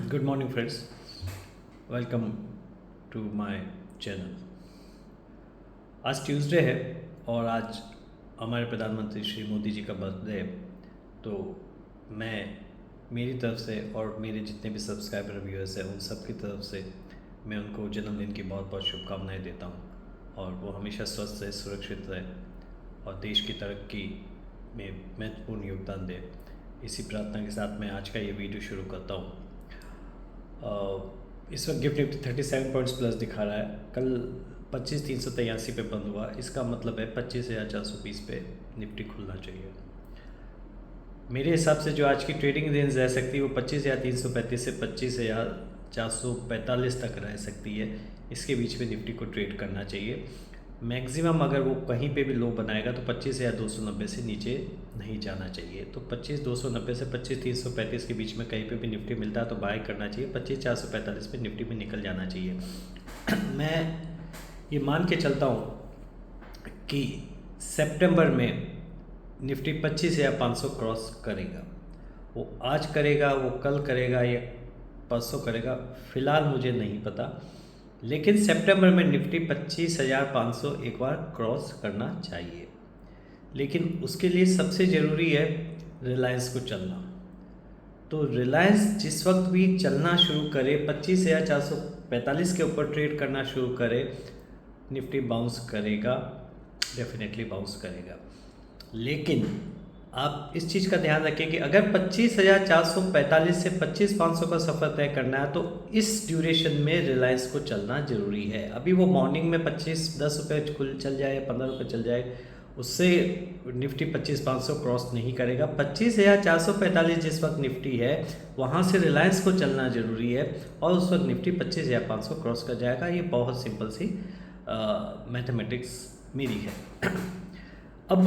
Good morning friends, welcome to my channel. आज Tuesday है और आज हमारे प्रधानमंत्री श्री मोदी जी का बर्थडे है। तो मैं मेरी तरफ से और मेरे जितने भी सब्सक्राइबर व्यूअर्स हैं उन सब की तरफ से मैं उनको जन्मदिन की बहुत बहुत शुभकामनाएं देता हूं और वो हमेशा स्वस्थ रहे, सुरक्षित रहे और देश की तरक्की में महत्वपूर्ण योगदान दे। इसी प्रार्थना के साथ मैं आज का ये वीडियो शुरू करता हूँ। इस वक्त गिफ्ट निफ्टी 37 पॉइंट्स प्लस दिखा रहा है। कल 25,383 पे बंद हुआ, इसका मतलब है 25,420 पे निफ्टी खुलना चाहिए। मेरे हिसाब से जो आज की ट्रेडिंग रेंज रह सकती है वो 25,335 से 25,445 तक रह सकती है। इसके बीच में निफ्टी को ट्रेड करना चाहिए। मैक्सिमम अगर वो कहीं पे भी लो बनाएगा तो 25,290 से नीचे नहीं जाना चाहिए। तो 25,290 से 25,335 के बीच में कहीं पे भी निफ्टी मिलता है तो बाय करना चाहिए। 25,445 पे निफ्टी में निकल जाना चाहिए। मैं ये मान के चलता हूँ कि सितंबर में निफ्टी 25,500 क्रॉस करेगा। वो आज करेगा, वो कल करेगा या परसों करेगा, फ़िलहाल मुझे नहीं पता, लेकिन सितंबर में निफ्टी 25,500 एक बार क्रॉस करना चाहिए। लेकिन उसके लिए सबसे ज़रूरी है रिलायंस को चलना। तो रिलायंस जिस वक्त भी चलना शुरू करे, 25,445 के ऊपर ट्रेड करना शुरू करे, निफ्टी बाउंस करेगा, डेफिनेटली बाउंस करेगा। लेकिन आप इस चीज़ का ध्यान रखें कि अगर 25,445 से 25,500 का सफ़र तय करना है तो इस ड्यूरेशन में रिलायंस को चलना ज़रूरी है। अभी वो मॉर्निंग में 10 रुपये खुल चल जाए, 15 रुपये चल जाए, उससे निफ्टी 25,500 क्रॉस नहीं करेगा। 25,445 जिस वक्त निफ्टी है वहाँ से रिलायंस को चलना ज़रूरी है और उस वक्त निफ्टी 25,500 क्रॉस कर जाएगा। ये बहुत सिंपल सी मैथमेटिक्स मेरी है। अब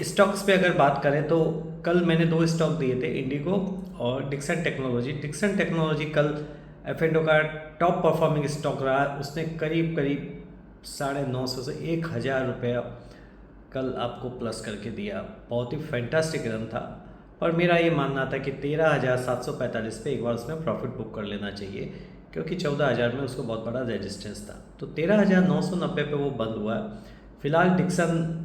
स्टॉक्स पे अगर बात करें तो कल मैंने 2 स्टॉक दिए थे, इंडिगो और डिक्सन टेक्नोलॉजी। डिक्सन टेक्नोलॉजी कल F&O का टॉप परफॉर्मिंग स्टॉक रहा। उसने करीब 950 से 1,000 रुपया कल आपको प्लस करके दिया। बहुत ही फैंटास्टिक रन था। पर मेरा ये मानना था कि 13,745 पे एक बार उसमें प्रॉफिट बुक कर लेना चाहिए, क्योंकि 14,000 में उसको बहुत बड़ा रेजिस्टेंस था। तो 13,990 पे वो बंद हुआ। फिलहाल डिक्सन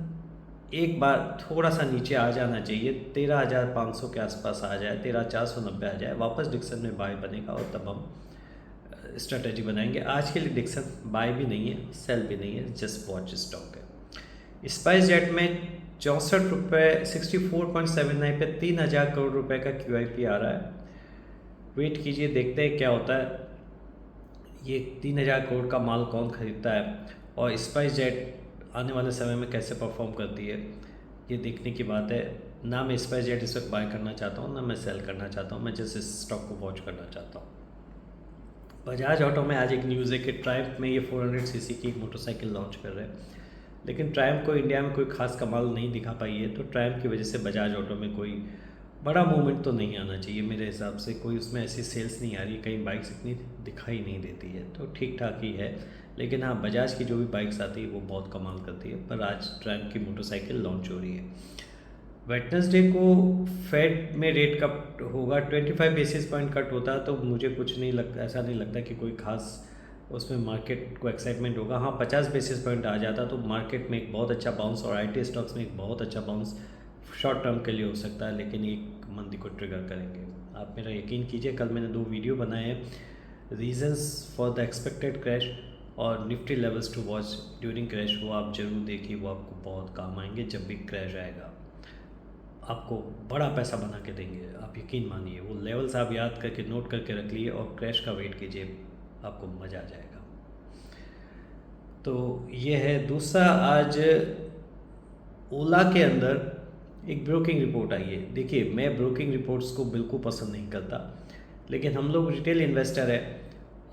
एक बार थोड़ा सा नीचे आ जाना चाहिए, 13,500 के आसपास आ जाए, 13,490 आ जाए, वापस डिक्सन में बाय बनेगा और तब हम स्ट्रेटजी बनाएंगे। आज के लिए डिक्सन बाय भी नहीं है, सेल भी नहीं है, जस्ट वॉच स्टॉक है। स्पाइस जेट में 64 रुपये 64.79 पे 3,000 करोड़ रुपए का QIP आ रहा है। वेट कीजिए, देखते हैं क्या होता है। ये 3,000 करोड़ का माल कौन खरीदता है और स्पाइस जेट आने वाले समय में कैसे परफॉर्म करती है, ये देखने की बात है। ना मैं स्पाइस जेट इस वक्त बाय करना चाहता हूँ, ना मैं सेल करना चाहता हूँ, मैं जस्ट इस स्टॉक को वॉच करना चाहता हूँ। बजाज ऑटो में आज एक न्यूज़ है कि ट्रायम्फ में ये 400 सीसी की एक मोटरसाइकिल लॉन्च कर रहे हैं, लेकिन ट्रायम्फ को इंडिया में कोई खास कमाल नहीं दिखा पाई है। तो ट्रायम्फ की वजह से बजाज ऑटो में कोई बड़ा मूवमेंट तो नहीं आना चाहिए मेरे हिसाब से। कोई उसमें ऐसी सेल्स नहीं आ रही, कई बाइक्स इतनी दिखाई नहीं देती है, तो ठीक ठाक ही है। लेकिन हाँ, बजाज की जो भी बाइक्स आती है वो बहुत कमाल करती है। पर आज ट्रायम्फ की मोटरसाइकिल लॉन्च हो रही है। वेडनेसडे को फेड में रेट कट होगा, 25 बेसिस पॉइंट कट होता है तो मुझे कुछ नहीं लगता, ऐसा नहीं लगता कि कोई खास उसमें मार्केट को एक्साइटमेंट होगा। हाँ, 50 बेसिस पॉइंट आ जाता तो मार्केट में एक बहुत अच्छा बाउंस और IT स्टॉक्स में एक बहुत अच्छा बाउंस शॉर्ट टर्म के लिए हो सकता है, लेकिन एक मंदी को ट्रिगर करेंगे। आप मेरा यकीन कीजिए, कल मैंने 2 वीडियो बनाए हैं, reasons for the expected crash और Nifty levels to watch during crash. वो आप जरूर देखिए, वो आपको बहुत काम आएंगे। जब भी क्रैश आएगा आपको बड़ा पैसा बना के देंगे, आप यकीन मानिए। वो लेवल्स आप याद करके नोट करके रख लिए और क्रैश का वेट कीजिए, आपको मज़ा आ जाएगा। तो ये है। दूसरा, आज ओला के अंदर एक ब्रोकिंग रिपोर्ट आई है। देखिए, मैं ब्रोकिंग रिपोर्ट्स को बिल्कुल पसंद नहीं करता, लेकिन हम लोग रिटेल इन्वेस्टर है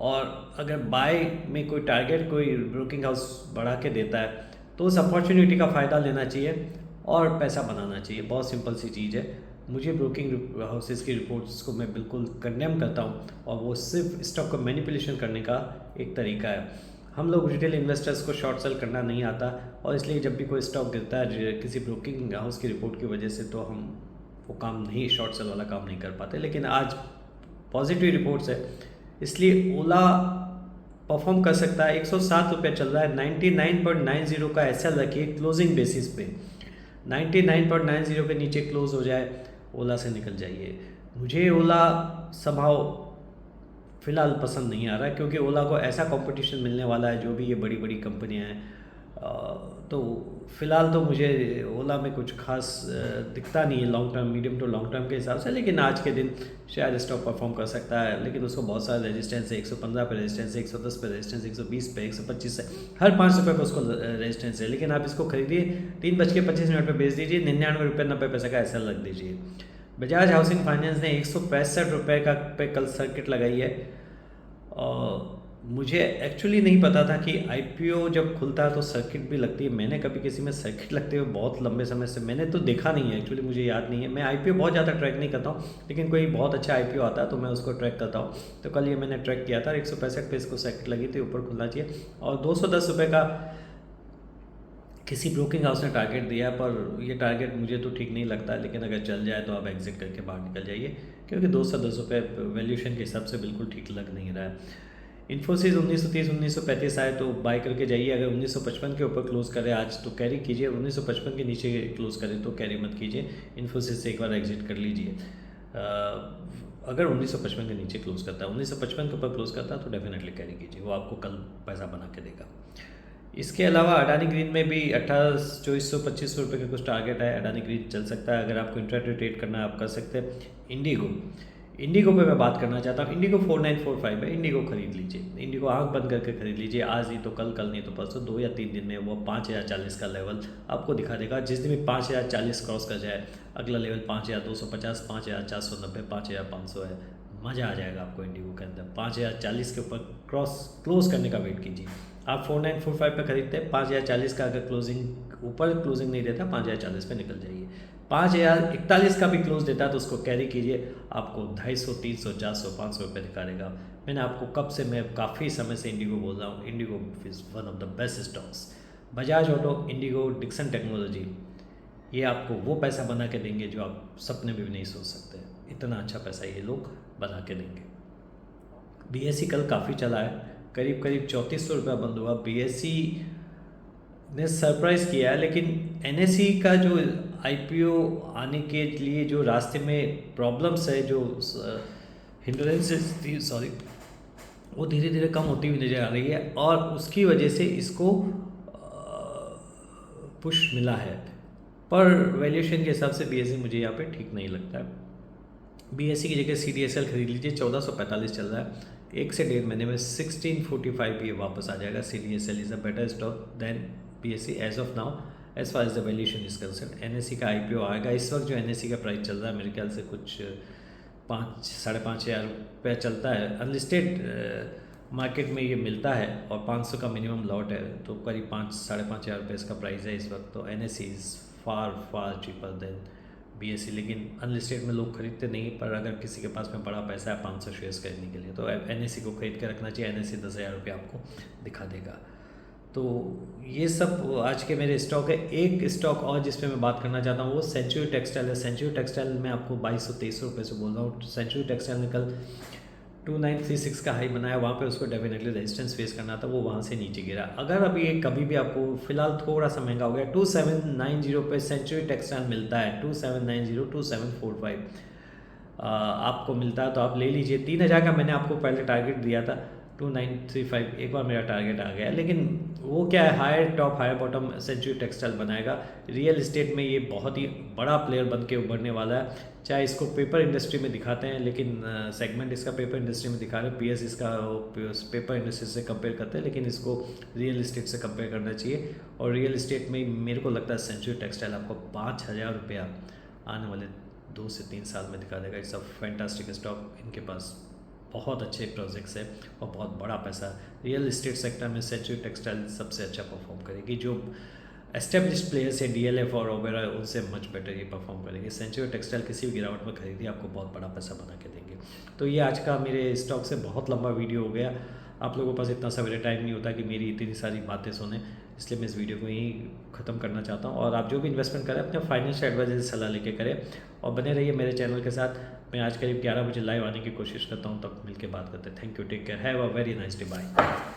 और अगर बाय में कोई टारगेट कोई ब्रोकिंग हाउस बढ़ा के देता है तो उस अपॉर्चुनिटी का फ़ायदा लेना चाहिए और पैसा बनाना चाहिए। बहुत सिंपल सी चीज़ है। मुझे ब्रोकिंग हाउसेस की रिपोर्ट्स को मैं बिल्कुल कंडेम करता हूँ और वो सिर्फ स्टॉक को मैनिपुलेशन करने का एक तरीका है। हम लोग रिटेल इन्वेस्टर्स को शॉर्ट सेल करना नहीं आता और इसलिए जब भी कोई स्टॉक गिरता है किसी ब्रोकिंग हाउस की रिपोर्ट की वजह से तो हम वो काम नहीं, शॉर्ट सेल वाला काम नहीं कर पाते। लेकिन आज पॉजिटिव रिपोर्ट्स है, इसलिए ओला परफॉर्म कर सकता है। 107 रुपये चल रहा है। 99.90 का एसएल रखिए क्लोजिंग बेसिस पे। 99.90 के नीचे क्लोज हो जाए, ओला से निकल जाइए। मुझे ओला संभाव फ़िलहाल पसंद नहीं आ रहा है, क्योंकि ओला को ऐसा कंपटीशन मिलने वाला है, जो भी ये बड़ी बड़ी कंपनियां हैं। तो फ़िलहाल तो मुझे ओला में कुछ खास दिखता नहीं है long term, medium to long term के हिसाब से। लेकिन आज के दिन शायद स्टॉक परफॉर्म कर सकता है, लेकिन उसको बहुत सारे रेजिस्टेंस है। 115 पे रेजिस्टेंस है, 110 पे रेजिस्टेंस, 120 पे, 125 है, हर 5 रुपये पर उसको रेजिस्टेंस है। लेकिन आप इसको खरीदिए, 3:25 पे बेच दीजिए, 99 रुपये 90 पैसे का ऐसा रख दीजिए। बजाज हाउसिंग फाइनेंस ने 165 रुपये का पे कल सर्किट लगाई है। और मुझे एक्चुअली नहीं पता था कि आईपीओ जब खुलता है तो सर्किट भी लगती है। मैंने कभी किसी में सर्किट लगते हुए बहुत लंबे समय से मैंने तो देखा नहीं है, एक्चुअली मुझे याद नहीं है। मैं आईपीओ बहुत ज़्यादा ट्रैक नहीं करता हूँ, लेकिन कोई बहुत अच्छा आईपीओ आता है तो मैं उसको ट्रैक करता हूँ। तो कल ये मैंने ट्रैक किया था, 165 पे इसको सर्किट लगी थी, ऊपर खुलना चाहिए। और 210 रुपये का किसी ब्रोकिंग हाउस ने टारगेट दिया, पर ये टारगेट मुझे तो ठीक नहीं लगता। लेकिन अगर चल जाए तो आप एग्जिट करके बाहर निकल जाइए, क्योंकि 210 रुपये वैल्यूएशन के हिसाब से बिल्कुल ठीक लग नहीं रहा है। इन्फोसिस 1930 1935 आए तो बाय करके जाइए। अगर 1955 के ऊपर क्लोज करे आज तो कैरी कीजिए, 1955 के नीचे क्लोज करे तो कैरी मत कीजिए। इन्फोसिस से एक बार एग्जिट कर लीजिए। अगर 1955 के नीचे क्लोज करता है, 1955 के ऊपर क्लोज करता है तो डेफिनेटली कैरी कीजिए, वो आपको कल पैसा बना के देगा। इसके अलावा अडानी ग्रीन में भी 2400-2500 रुपये का कुछ टारगेट है। अडानी ग्रीन चल सकता है, अगर आपको इंट्राडे ट्रेड करना है आप कर सकते हैं। इंडिगो पे मैं बात करना चाहता हूँ। इंडिगो 4945 है, इंडिगो खरीद लीजिए। इंडिगो आंख बंद करके खरीद लीजिए, आज नहीं तो कल, कल नहीं तो परसों, 2 या 3 दिन में वो 5040 का लेवल आपको दिखा देगा। जिस दिन भी 5040 क्रॉस कर जाए, अगला लेवल 5250, 5490, 5500 है। मज़ा आ जाएगा आपको इंडिगो के अंदर। 5040 के ऊपर क्लोज करने का वेट कीजिए। आप 4945 पे खरीदते हैं, 5040 का अगर ऊपर क्लोजिंग नहीं देता, 5040 पे निकल जाइए। 5041 का भी क्लोज देता है तो उसको कैरी कीजिए, आपको 250, 300, 400, 500 रुपये दिखा देगा। मैंने आपको कब से, मैं काफ़ी समय से इंडिगो बोल रहा हूँ, IndiGo is one of the best stocks. Bajaj auto, IndiGo, Dixon technology, ये आपको वो पैसा बना के देंगे जो आप सपने में भी नहीं सोच सकते। इतना अच्छा पैसा ये लोग बना के देंगे। BSE कल काफ़ी चला है, करीब 3400 रुपया बंद हुआ। BSE ने सरप्राइज़ किया है, लेकिन NSE का जो IPO आने के लिए जो रास्ते में प्रॉब्लम्स है, जो हिंड्रेंसेस थी, वो धीरे धीरे कम होती हुई नज़र आ रही है, और उसकी वजह से इसको पुश मिला है। पर वैल्यूएशन के हिसाब से BSE मुझे यहाँ पे ठीक नहीं लगता है। BSE की जगह CDSL खरीद लीजिए, 1445 चल रहा है। 1 से 1.5 महीने में 1645 ये वापस आ जाएगा। CDSL is a better stock than BSE as of now as far as the valuation is concern. NSE का IPO आएगा। इस वक्त जो NSE का प्राइस चल रहा है मेरे ख्याल से कुछ 5-5.5 हज़ार रुपया चलता है। अनलिस्टेड मार्केट में ये मिलता है और 500 का मिनिमम लॉट है, तो करीब 5-5.5 हज़ार रुपये इसका प्राइस है इस वक्त। तो NSE is far cheaper than BSE, लेकिन अनलिस्टेड में लोग खरीदते नहीं। पर अगर किसी के पास में बड़ा पैसा है 500 शेयर्स खरीदने के लिए, तो NSE को खरीद के रखना चाहिए। NSE 10,000 रुपये आपको दिखा देगा। तो ये सब आज के मेरे स्टॉक है। एक स्टॉक और जिस पे मैं बात करना चाहता हूँ वो सेंचुरी टेक्सटाइल है। सेंचुरी टेक्सटाइल में आपको 2200-2300 रुपये से बोल रहा हूँ। सेंचुरी टेक्सटाइल ने कल 2936 का हाई बनाया, वहाँ पे उसको डेफिनेटली रेजिस्टेंस फेस करना था, वो वहाँ से नीचे गिरा। अगर अभी ये कभी भी आपको फिलहाल थोड़ा सा महंगा हो गया, 2790 पे सेंचुरी टेक्सटाइल मिलता है, 2790 2745 आपको मिलता है तो आप ले लीजिए। 3000 का मैंने आपको पहले टारगेट दिया था, 2935 एक बार मेरा टारगेट आ गया। लेकिन वो क्या है, higher top higher bottom century textile बनाएगा। रियल इस्टेट में ये बहुत ही बड़ा प्लेयर बन के उभरने वाला है। चाहे इसको पेपर इंडस्ट्री में दिखाते हैं, लेकिन सेगमेंट इसका पेपर इंडस्ट्री में दिखा रहे हैं, PS इसका पेपर इंडस्ट्री से कंपेयर करते हैं, लेकिन इसको रियल इस्टेट से कंपेयर करना चाहिए। और रियल इस्टेट में मेरे को लगता है सेंचुरी टेक्सटाइल आपको 5000 रुपया आने वाले 2 से 3 साल में दिखा देगा। इट्स अ फैंटास्टिक स्टॉक, इनके पास बहुत अच्छे प्रोजेक्ट्स है और बहुत बड़ा पैसा। रियल इस्टेट सेक्टर में सेंचुरी टेक्सटाइल सबसे अच्छा परफॉर्म करेगी। जो एस्टेब्लिश्ड प्लेयर्स है DLF और वगैरह, उनसे मच बेटर ये परफॉर्म करेंगे। सेंचुरी टेक्सटाइल किसी भी गिरावट में खरीदी आपको बहुत बड़ा पैसा बना के देंगे। तो ये आज का मेरे स्टॉक से बहुत लंबा वीडियो हो गया। आप लोगों के पास इतना सवेरे टाइम नहीं होता कि मेरी इतनी सारी बातें सुने, इसलिए मैं इस वीडियो को यहीं ख़त्म करना चाहता हूँ। और आप जो भी इन्वेस्टमेंट करें अपने फाइनेंशियल एडवाइजर से सलाह लेके करें और बने रहिए मेरे चैनल के साथ। मैं आज करीब 11 बजे लाइव आने की कोशिश करता हूँ, तब मिलके बात करते हैं। Thank you, take care, have a very nice day, bye.